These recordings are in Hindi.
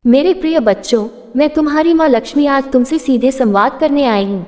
मेरे प्रिय बच्चों, मैं तुम्हारी माँ लक्ष्मी आज तुमसे सीधे संवाद करने आई हूँ।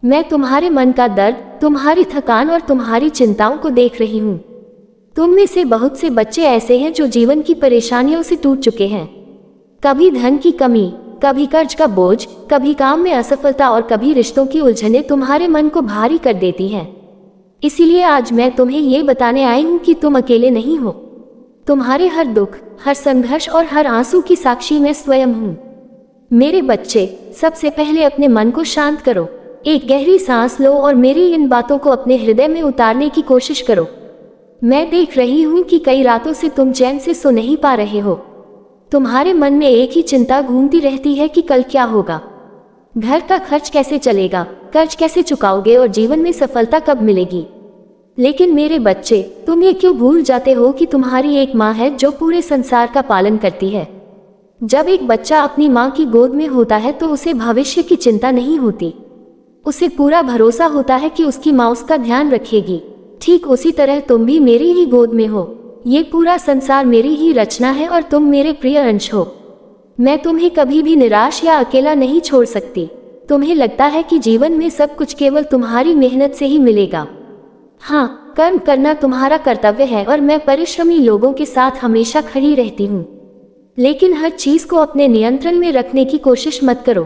मैं तुम्हारे मन का दर्द, तुम्हारी थकान और तुम्हारी चिंताओं को देख रही हूँ। तुम में से बहुत से बच्चे ऐसे हैं जो जीवन की परेशानियों से टूट चुके हैं। कभी धन की कमी, कभी कर्ज का बोझ, कभी काम में असफलता और कभी रिश्तों की उलझनें तुम्हारे मन को भारी कर देती हैं। इसीलिए आज मैं तुम्हें ये बताने आई हूँ कि तुम अकेले नहीं हो। तुम्हारे हर दुख, हर संघर्ष और हर आंसू की साक्षी मैं स्वयं हूँ। मेरे बच्चे, सबसे पहले अपने मन को शांत करो। एक गहरी सांस लो और मेरी इन बातों को अपने हृदय में उतारने की कोशिश करो। मैं देख रही हूँ कि कई रातों से तुम चैन से सो नहीं पा रहे हो। तुम्हारे मन में एक ही चिंता घूमती रहती है कि कल क्या होगा, घर का खर्च कैसे चलेगा, कर्ज कैसे चुकाओगे और जीवन में सफलता कब मिलेगी। लेकिन मेरे बच्चे, तुम ये क्यों भूल जाते हो कि तुम्हारी एक माँ है जो पूरे संसार का पालन करती है। जब एक बच्चा अपनी माँ की गोद में होता है तो उसे भविष्य की चिंता नहीं होती। उसे पूरा भरोसा होता है कि उसकी माँ उसका ध्यान रखेगी। ठीक उसी तरह तुम भी मेरी ही गोद में हो। ये पूरा संसार मेरी ही रचना है और तुम मेरे प्रिय अंश हो। मैं तुम्हें कभी भी निराश या अकेला नहीं छोड़ सकती। तुम्हें लगता है कि जीवन में सब कुछ केवल तुम्हारी मेहनत से ही मिलेगा। हाँ, कर्म करना तुम्हारा कर्तव्य है और मैं परिश्रमी लोगों के साथ हमेशा खड़ी रहती हूँ। लेकिन हर चीज को अपने नियंत्रण में रखने की कोशिश मत करो।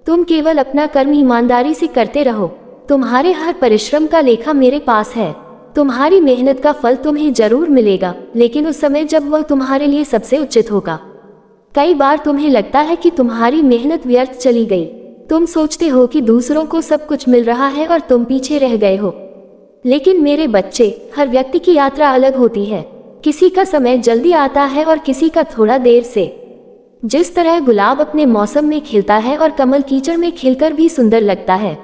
तुम केवल अपना कर्म ईमानदारी से करते रहो। तुम्हारे हर परिश्रम का लेखा मेरे पास है। तुम्हारी मेहनत का फल तुम्हें जरूर मिलेगा, लेकिन उस समय जब वह तुम्हारे लिए सबसे उचित होगा। कई बार तुम्हें लगता है कि तुम्हारी मेहनत व्यर्थ चली गई। तुम सोचते हो कि दूसरों को सब कुछ मिल रहा है और तुम पीछे रह गए हो। लेकिन मेरे बच्चे, हर व्यक्ति की यात्रा अलग होती है। किसी का समय जल्दी आता है और किसी का थोड़ा देर से। जिस तरह गुलाब अपने मौसम में खिलता है और कमल कीचड़ में खिलकर भी सुंदर लगता है,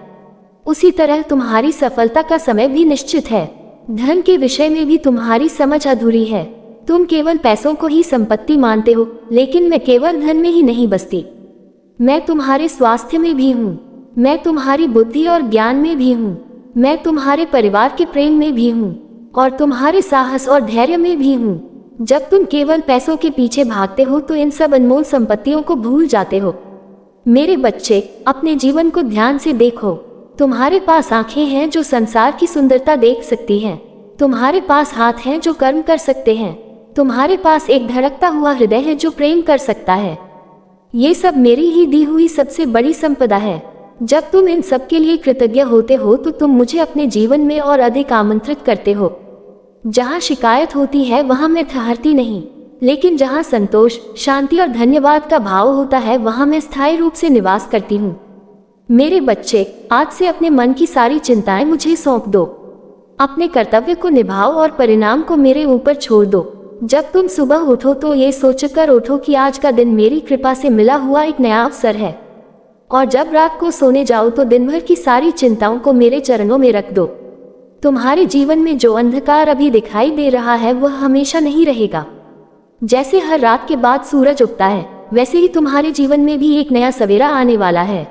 उसी तरह तुम्हारी सफलता का समय भी निश्चित है। धन के विषय में भी तुम्हारी समझ अधूरी है। तुम केवल पैसों को ही संपत्ति मानते हो, लेकिन मैं केवल धन में ही नहीं बसती। मैं तुम्हारे स्वास्थ्य में भी हूँ। मैं तुम्हारी बुद्धि और ज्ञान में भी हूँ। मैं तुम्हारे परिवार के प्रेम में भी हूँ और तुम्हारे साहस और धैर्य में भी हूँ। जब तुम केवल पैसों के पीछे भागते हो तो इन सब अनमोल संपत्तियों को भूल जाते हो। मेरे बच्चे, अपने जीवन को ध्यान से देखो। तुम्हारे पास आंखें हैं जो संसार की सुंदरता देख सकती हैं। तुम्हारे पास हाथ हैं जो कर्म कर सकते हैं। तुम्हारे पास एक धड़कता हुआ हृदय है जो प्रेम कर सकता है। ये सब मेरी ही दी हुई सबसे बड़ी संपदा है। जब तुम इन सब के लिए कृतज्ञ होते हो तो तुम मुझे अपने जीवन में और अधिक आमंत्रित करते हो। जहाँ शिकायत होती है वहाँ मैं ठहरती नहीं, लेकिन जहाँ संतोष, शांति और धन्यवाद का भाव होता है वहाँ मैं स्थायी रूप से निवास करती हूँ। मेरे बच्चे, आज से अपने मन की सारी चिंताएं मुझे सौंप दो। अपने कर्तव्य को निभाओ और परिणाम को मेरे ऊपर छोड़ दो। जब तुम सुबह उठो तो ये सोचकर उठो कि आज का दिन मेरी कृपा से मिला हुआ एक नया अवसर है। और जब रात को सोने जाओ तो दिन भर की सारी चिंताओं को मेरे चरणों में रख दो। तुम्हारे जीवन में जो अंधकार अभी दिखाई दे रहा है वह हमेशा नहीं रहेगा। जैसे हर रात के बाद सूरज उगता है, वैसे ही तुम्हारे जीवन में भी एक नया सवेरा आने वाला है।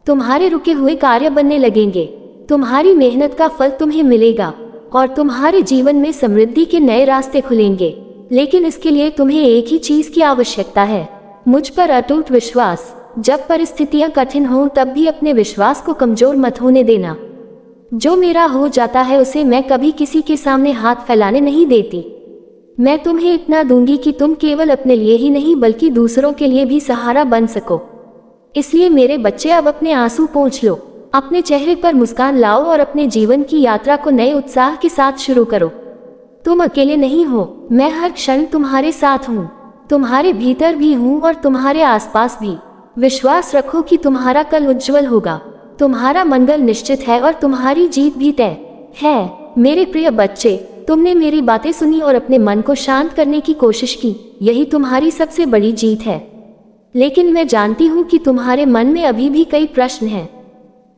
तुम्हारे रुके हुए कार्य बनने लगेंगे। तुम्हारी मेहनत का फल तुम्हें मिलेगा और तुम्हारे जीवन में समृद्धि के नए रास्ते खुलेंगे। लेकिन इसके लिए तुम्हें एक ही चीज की आवश्यकता है, मुझ पर अटूट विश्वास। जब परिस्थितियां कठिन हो तब भी अपने विश्वास को कमजोर मत होने देना। जो मेरा हो जाता है उसे मैं कभी किसी के सामने हाथ फैलाने नहीं देती। मैं तुम्हें इतना दूंगी कि तुम केवल अपने लिए ही नहीं बल्कि दूसरों के लिए भी सहारा बन सको। इसलिए मेरे बच्चे, अब अपने आंसू पोंछ लो, अपने चेहरे पर मुस्कान लाओ और अपने जीवन की यात्रा को नए उत्साह के साथ शुरू करो। तुम अकेले नहीं हो, मैं हर क्षण तुम्हारे साथ हूँ। तुम्हारे भीतर भी हूँ और तुम्हारे आसपास भी। विश्वास रखो कि तुम्हारा कल उज्जवल होगा। तुम्हारा मंगल निश्चित है और तुम्हारी जीत भी तय है। मेरे प्रिय बच्चे, तुमने मेरी बातें सुनी और अपने मन को शांत करने की कोशिश की। यही तुम्हारी सबसे बड़ी जीत है। लेकिन मैं जानती हूँ कि तुम्हारे मन में अभी भी कई प्रश्न हैं।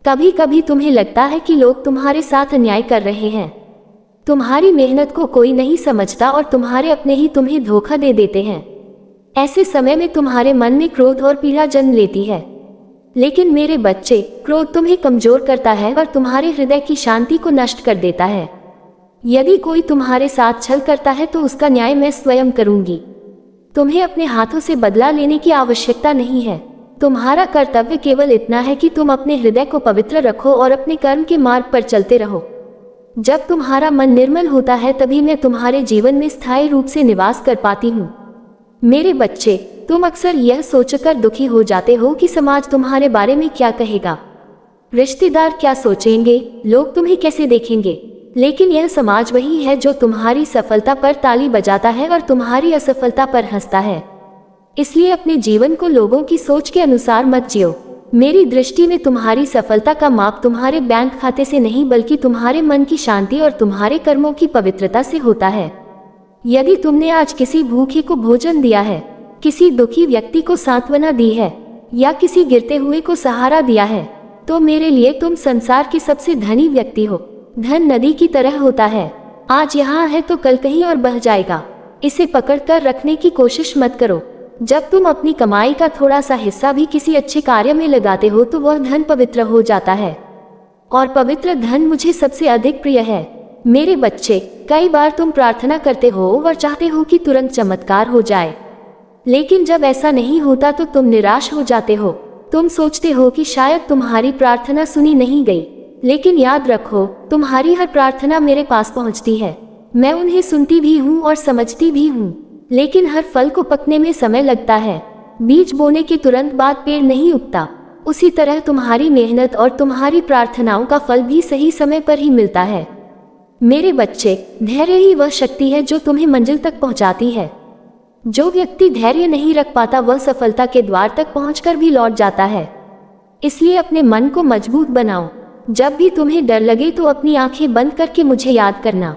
कभी कभी तुम्हें लगता है कि लोग तुम्हारे साथ अन्याय कर रहे हैं। तुम्हारी मेहनत को कोई नहीं समझता और तुम्हारे अपने ही तुम्हें धोखा दे देते हैं। ऐसे समय में तुम्हारे मन में क्रोध और पीड़ा जन्म लेती है। लेकिन मेरे बच्चे, क्रोध तुम्हें कमजोर करता है और तुम्हारे हृदय की शांति को नष्ट कर देता है। यदि कोई तुम्हारे साथ छल करता है तो उसका न्याय मैं स्वयं करूंगी। तुम्हें अपने हाथों से बदला लेने की आवश्यकता नहीं है। तुम्हारा कर्तव्य केवल इतना है कि तुम अपने हृदय को पवित्र रखो और अपने कर्म के मार्ग पर चलते रहो। जब तुम्हारा मन निर्मल होता है तभी मैं तुम्हारे जीवन में स्थायी रूप से निवास कर पाती हूँ। मेरे बच्चे, तुम अक्सर यह सोचकर दुखी हो जाते हो कि समाज तुम्हारे बारे में क्या कहेगा, रिश्तेदार क्या सोचेंगे, लोग तुम्हें कैसे देखेंगे। लेकिन यह समाज वही है जो तुम्हारी सफलता पर ताली बजाता है और तुम्हारी असफलता पर हंसता है। इसलिए अपने जीवन को लोगों की सोच के अनुसार मत जियो। मेरी दृष्टि में तुम्हारी सफलता का माप तुम्हारे बैंक खाते से नहीं बल्कि तुम्हारे मन की शांति और तुम्हारे कर्मों की पवित्रता से होता है। यदि तुमने आज किसी भूखे को भोजन दिया है, किसी दुखी व्यक्ति को सांत्वना दी है या किसी गिरते हुए को सहारा दिया है, तो मेरे लिए तुम संसार के सबसे धनी व्यक्ति हो। धन नदी की तरह होता है, आज यहाँ है तो कल कहीं और बह जाएगा। इसे पकड़कर रखने की कोशिश मत करो। जब तुम अपनी कमाई का थोड़ा सा हिस्सा भी किसी अच्छे कार्य में लगाते हो तो वह धन पवित्र हो जाता है, और पवित्र धन मुझे सबसे अधिक प्रिय है। मेरे बच्चे, कई बार तुम प्रार्थना करते हो और चाहते हो कि तुरंत चमत्कार हो जाए, लेकिन जब ऐसा नहीं होता तो तुम निराश हो जाते हो। तुम सोचते हो कि शायद तुम्हारी प्रार्थना सुनी नहीं गई, लेकिन याद रखो, तुम्हारी हर प्रार्थना मेरे पास पहुंचती है। मैं उन्हें सुनती भी हूँ और समझती भी हूँ, लेकिन हर फल को पकने में समय लगता है। बीज बोने के तुरंत बाद पेड़ नहीं उगता। उसी तरह तुम्हारी मेहनत और तुम्हारी प्रार्थनाओं का फल भी सही समय पर ही मिलता है। मेरे बच्चे, धैर्य ही वह शक्ति है जो तुम्हें मंजिल तक पहुंचाती है। जो व्यक्ति धैर्य नहीं रख पाता वह सफलता के द्वार तक पहुंचकर भी लौट जाता है। इसलिए अपने मन को मजबूत बनाओ। जब भी तुम्हें डर लगे तो अपनी आंखें बंद करके मुझे याद करना।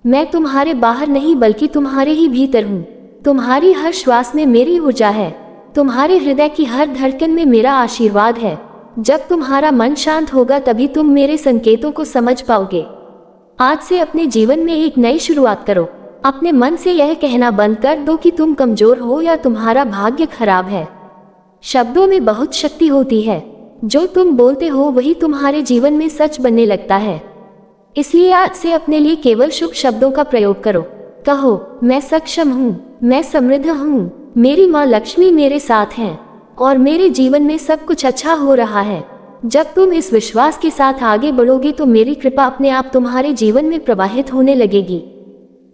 मैं तुम्हारे बाहर नहीं बल्कि तुम्हारे ही भीतर हूँ। तुम्हारी हर श्वास में मेरी ऊर्जा है। तुम्हारे हृदय की हर धड़कन में मेरा आशीर्वाद है। जब तुम्हारा मन शांत होगा तभी तुम मेरे संकेतों को समझ पाओगे। आज से अपने जीवन में एक नई शुरुआत करो। अपने मन से यह कहना बंद कर दो कि तुम कमजोर हो या तुम्हारा भाग्य खराब है। शब्दों में बहुत शक्ति होती है। जो तुम बोलते हो वही तुम्हारे जीवन में सच बनने लगता है। इसलिए आज से अपने लिए केवल शुभ शब्दों का प्रयोग करो। कहो, मैं सक्षम हूँ, मैं समृद्ध हूँ, मेरी माँ लक्ष्मी मेरे साथ हैं और मेरे जीवन में सब कुछ अच्छा हो रहा है। जब तुम इस विश्वास के साथ आगे बढ़ोगे तो मेरी कृपा अपने आप तुम्हारे जीवन में प्रवाहित होने लगेगी।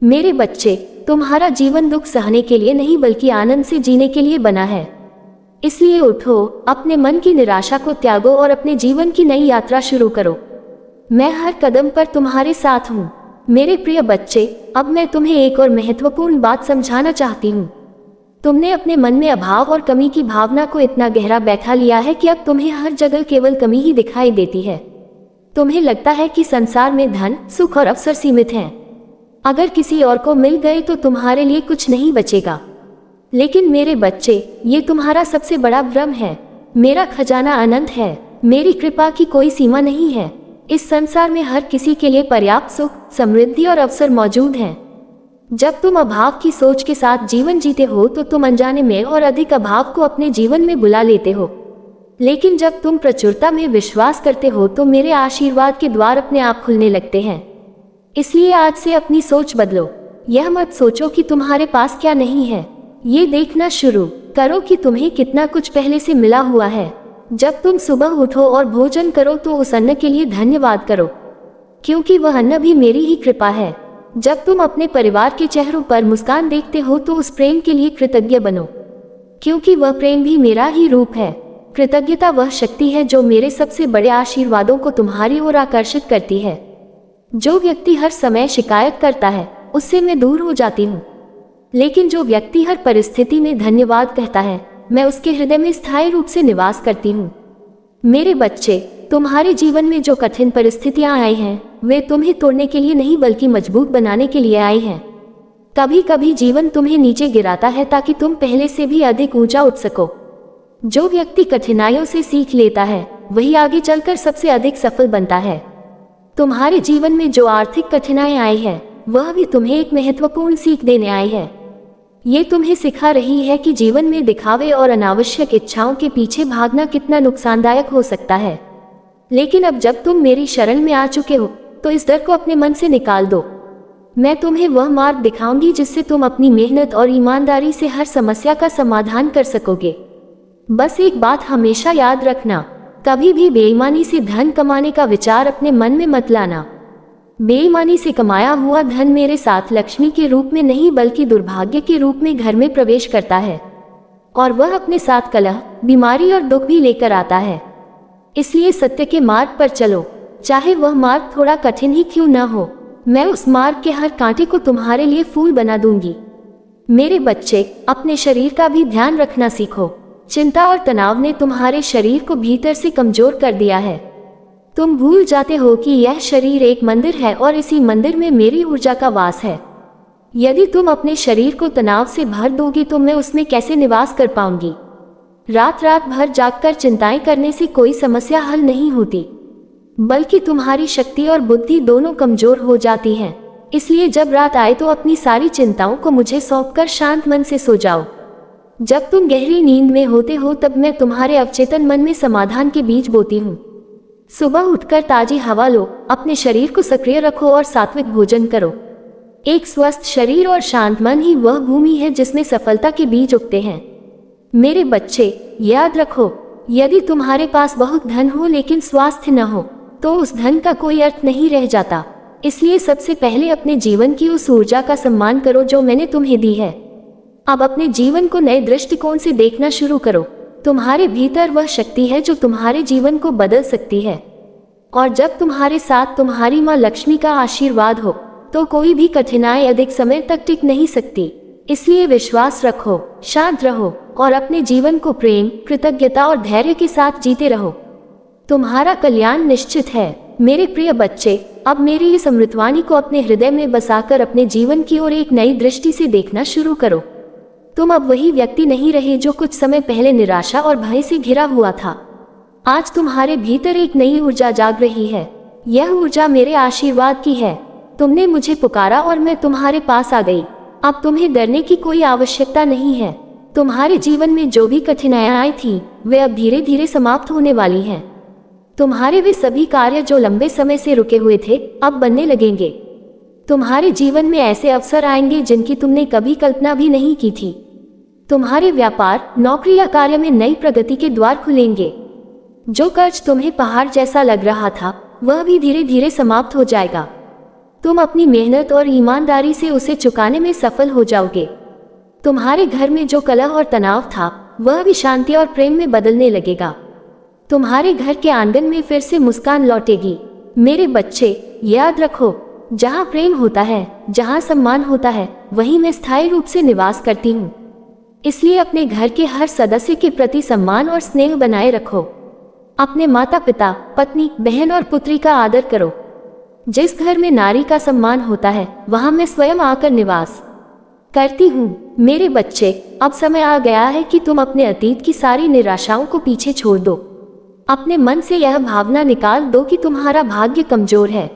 मेरे बच्चे, तुम्हारा जीवन दुख सहने के लिए नहीं बल्कि आनंद से जीने के लिए बना है। इसलिए उठो, अपने मन की निराशा को त्यागो और अपने जीवन की नई यात्रा शुरू करो। मैं हर कदम पर तुम्हारे साथ हूँ। मेरे प्रिय बच्चे, अब मैं तुम्हें एक और महत्वपूर्ण बात समझाना चाहती हूँ। तुमने अपने मन में अभाव और कमी की भावना को इतना गहरा बैठा लिया है कि अब तुम्हें हर जगह केवल कमी ही दिखाई देती है। तुम्हें लगता है कि संसार में धन, सुख और अवसर सीमित हैं। अगर किसी और को मिल गए तो तुम्हारे लिए कुछ नहीं बचेगा। लेकिन मेरे बच्चे, ये तुम्हारा सबसे बड़ा भ्रम है। मेरा खजाना अनंत है। मेरी कृपा की कोई सीमा नहीं है। इस संसार में हर किसी के लिए पर्याप्त सुख, समृद्धि और अवसर मौजूद हैं। जब तुम अभाव की सोच के साथ जीवन जीते हो तो तुम अनजाने में और अधिक अभाव को अपने जीवन में बुला लेते हो। लेकिन जब तुम प्रचुरता में विश्वास करते हो तो मेरे आशीर्वाद के द्वार अपने आप खुलने लगते हैं। इसलिए आज से अपनी सोच बदलो। यह मत सोचो कि तुम्हारे पास क्या नहीं है, ये देखना शुरू करो कि तुम्हें कितना कुछ पहले से मिला हुआ है। जब तुम सुबह उठो और भोजन करो तो उस अन्न के लिए धन्यवाद करो, क्योंकि वह अन्न भी मेरी ही कृपा है। जब तुम अपने परिवार के चेहरों पर मुस्कान देखते हो तो उस प्रेम के लिए कृतज्ञ बनो, क्योंकि वह प्रेम भी मेरा ही रूप है। कृतज्ञता वह शक्ति है जो मेरे सबसे बड़े आशीर्वादों को तुम्हारी ओर आकर्षित करती है। जो व्यक्ति हर समय शिकायत करता है उससे मैं दूर हो जाती हूँ, लेकिन जो व्यक्ति हर परिस्थिति में धन्यवाद कहता है मैं उसके हृदय में स्थायी रूप से निवास करती हूँ। मेरे बच्चे, तुम्हारे जीवन में जो कठिन परिस्थितियां आई हैं वे तुम्हें तोड़ने के लिए नहीं बल्कि मजबूत बनाने के लिए आई हैं। कभी कभी जीवन तुम्हें नीचे गिराता है ताकि तुम पहले से भी अधिक ऊंचा उठ सको। जो व्यक्ति कठिनाइयों से सीख लेता है वही आगे चलकर सबसे अधिक सफल बनता है। तुम्हारे जीवन में जो आर्थिक कठिनाई आई है वह भी तुम्हें एक महत्वपूर्ण सीख देने आई है। ये तुम्हें सिखा रही है कि जीवन में दिखावे और अनावश्यक इच्छाओं के पीछे भागना कितना नुकसानदायक हो सकता है। लेकिन अब जब तुम मेरी शरण में आ चुके हो तो इस डर को अपने मन से निकाल दो। मैं तुम्हें वह मार्ग दिखाऊंगी जिससे तुम अपनी मेहनत और ईमानदारी से हर समस्या का समाधान कर सकोगे। बस एक बात हमेशा याद रखना, कभी भी बेईमानी से धन कमाने का विचार अपने मन में मत लाना। बेईमानी से कमाया हुआ धन मेरे साथ लक्ष्मी के रूप में नहीं बल्कि दुर्भाग्य के रूप में घर में प्रवेश करता है, और वह अपने साथ कलह, बीमारी और दुख भी लेकर आता है। इसलिए सत्य के मार्ग पर चलो, चाहे वह मार्ग थोड़ा कठिन ही क्यों न हो। मैं उस मार्ग के हर कांटे को तुम्हारे लिए फूल बना दूंगी। मेरे बच्चे, अपने शरीर का भी ध्यान रखना सीखो। चिंता और तनाव ने तुम्हारे शरीर को भीतर से कमजोर कर दिया है। तुम भूल जाते हो कि यह शरीर एक मंदिर है और इसी मंदिर में मेरी ऊर्जा का वास है। यदि तुम अपने शरीर को तनाव से भर दोगी तो मैं उसमें कैसे निवास कर पाऊंगी। रात रात भर जागकर चिंताएं करने से कोई समस्या हल नहीं होती, बल्कि तुम्हारी शक्ति और बुद्धि दोनों कमजोर हो जाती हैं। इसलिए जब रात आए तो अपनी सारी चिंताओं को मुझे सौंपकर शांत मन से सो जाओ। जब तुम गहरी नींद में होते हो तब मैं तुम्हारे अवचेतन मन में समाधान के बीज बोती हूँ। सुबह उठकर ताजी हवा लो, अपने शरीर को सक्रिय रखो और सात्विक भोजन करो। एक स्वस्थ शरीर और शांत मन ही वह भूमि है जिसमें सफलता के बीज उगते हैं। मेरे बच्चे, याद रखो, यदि तुम्हारे पास बहुत धन हो लेकिन स्वास्थ्य न हो तो उस धन का कोई अर्थ नहीं रह जाता। इसलिए सबसे पहले अपने जीवन की उस ऊर्जा का सम्मान करो जो मैंने तुम्हें दी है। अब अपने जीवन को नए दृष्टिकोण से देखना शुरू करो। तुम्हारे भीतर वह शक्ति है जो तुम्हारे जीवन को बदल सकती है, और जब तुम्हारे साथ तुम्हारी माँ लक्ष्मी का आशीर्वाद हो तो कोई भी कठिनाई अधिक समय तक टिक नहीं सकती। इसलिए विश्वास रखो, शांत रहो और अपने जीवन को प्रेम, कृतज्ञता और धैर्य के साथ जीते रहो। तुम्हारा कल्याण निश्चित है। मेरे प्रिय बच्चे, अब मेरी इस अमृतवाणी को अपने हृदय में बसाकर अपने जीवन की ओर एक नई दृष्टि से देखना शुरू करो। तुम अब वही व्यक्ति नहीं रहे जो कुछ समय पहले निराशा और भय से घिरा हुआ था। आज तुम्हारे भीतर एक नई ऊर्जा जाग रही है। यह ऊर्जा मेरे आशीर्वाद की है। तुमने मुझे पुकारा और मैं तुम्हारे पास आ गई। अब तुम्हें डरने की कोई आवश्यकता नहीं है। तुम्हारे जीवन में जो भी कठिनाइयां थी वे अब धीरे धीरे समाप्त होने वाली हैं। तुम्हारे वे सभी कार्य जो लंबे समय से रुके हुए थे अब बनने लगेंगे। तुम्हारे जीवन में ऐसे अवसर आएंगे जिनकी तुमने कभी कल्पना भी नहीं की थी। तुम्हारे व्यापार, नौकरी या कार्य में नई प्रगति के द्वार खुलेंगे। जो कर्ज तुम्हें पहाड़ जैसा लग रहा था वह भी धीरे धीरे समाप्त हो जाएगा। तुम अपनी मेहनत और ईमानदारी से उसे चुकाने में सफल हो जाओगे। तुम्हारे घर में जो कलह और तनाव था वह भी शांति और प्रेम में बदलने लगेगा। तुम्हारे घर के आंगन में फिर से मुस्कान लौटेगी। मेरे बच्चे, याद रखो, जहाँ प्रेम होता है, जहाँ सम्मान होता है, वहीं मैं स्थायी रूप से निवास करती हूँ। इसलिए अपने घर के हर सदस्य के प्रति सम्मान और स्नेह बनाए रखो। अपने माता पिता, पत्नी, बहन और पुत्री का आदर करो। जिस घर में नारी का सम्मान होता है वहां मैं स्वयं आकर निवास करती हूँ। मेरे बच्चे, अब समय आ गया है कि तुम अपने अतीत की सारी निराशाओं को पीछे छोड़ दो। अपने मन से यह भावना निकाल दो कि तुम्हारा भाग्य कमजोर है।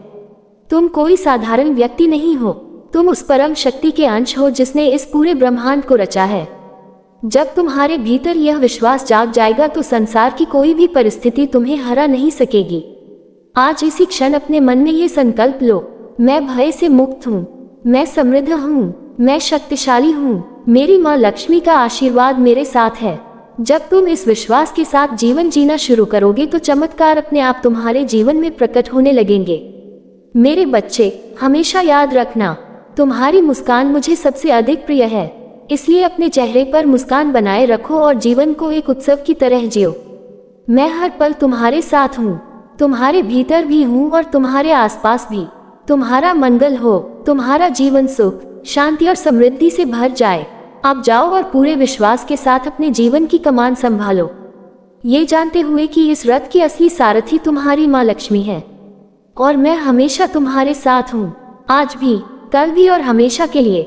तुम कोई साधारण व्यक्ति नहीं हो। तुम उस परम शक्ति के अंश हो जिसने इस पूरे ब्रह्मांड को रचा है। जब तुम्हारे भीतर यह विश्वास जाग जाएगा तो संसार की कोई भी परिस्थिति तुम्हें हरा नहीं सकेगी। आज इसी क्षण अपने मन में ये संकल्प लो, मैं भय से मुक्त हूँ, मैं समृद्ध हूँ, मैं शक्तिशाली हूँ, मेरी माँ लक्ष्मी का आशीर्वाद मेरे साथ है। जब तुम इस विश्वास के साथ जीवन जीना शुरू करोगे तो चमत्कार अपने आप तुम्हारे जीवन में प्रकट होने लगेंगे। मेरे बच्चे, हमेशा याद रखना, तुम्हारी मुस्कान मुझे सबसे अधिक प्रिय है। इसलिए अपने चेहरे पर मुस्कान बनाए रखो और जीवन को एक उत्सव की तरह जियो। मैं हर पल तुम्हारे साथ हूँ, तुम्हारे भीतर भी हूँ और तुम्हारे आसपास भी। तुम्हारा मंगल हो, तुम्हारा जीवन सुख, शांति और समृद्धि से भर जाए। अब जाओ और पूरे विश्वास के साथ अपने जीवन की कमान संभालो, ये जानते हुए कि इस रथ की असली सारथी तुम्हारी माँ लक्ष्मी है और मैं हमेशा तुम्हारे साथ हूँ, आज भी, कल भी और हमेशा के लिए।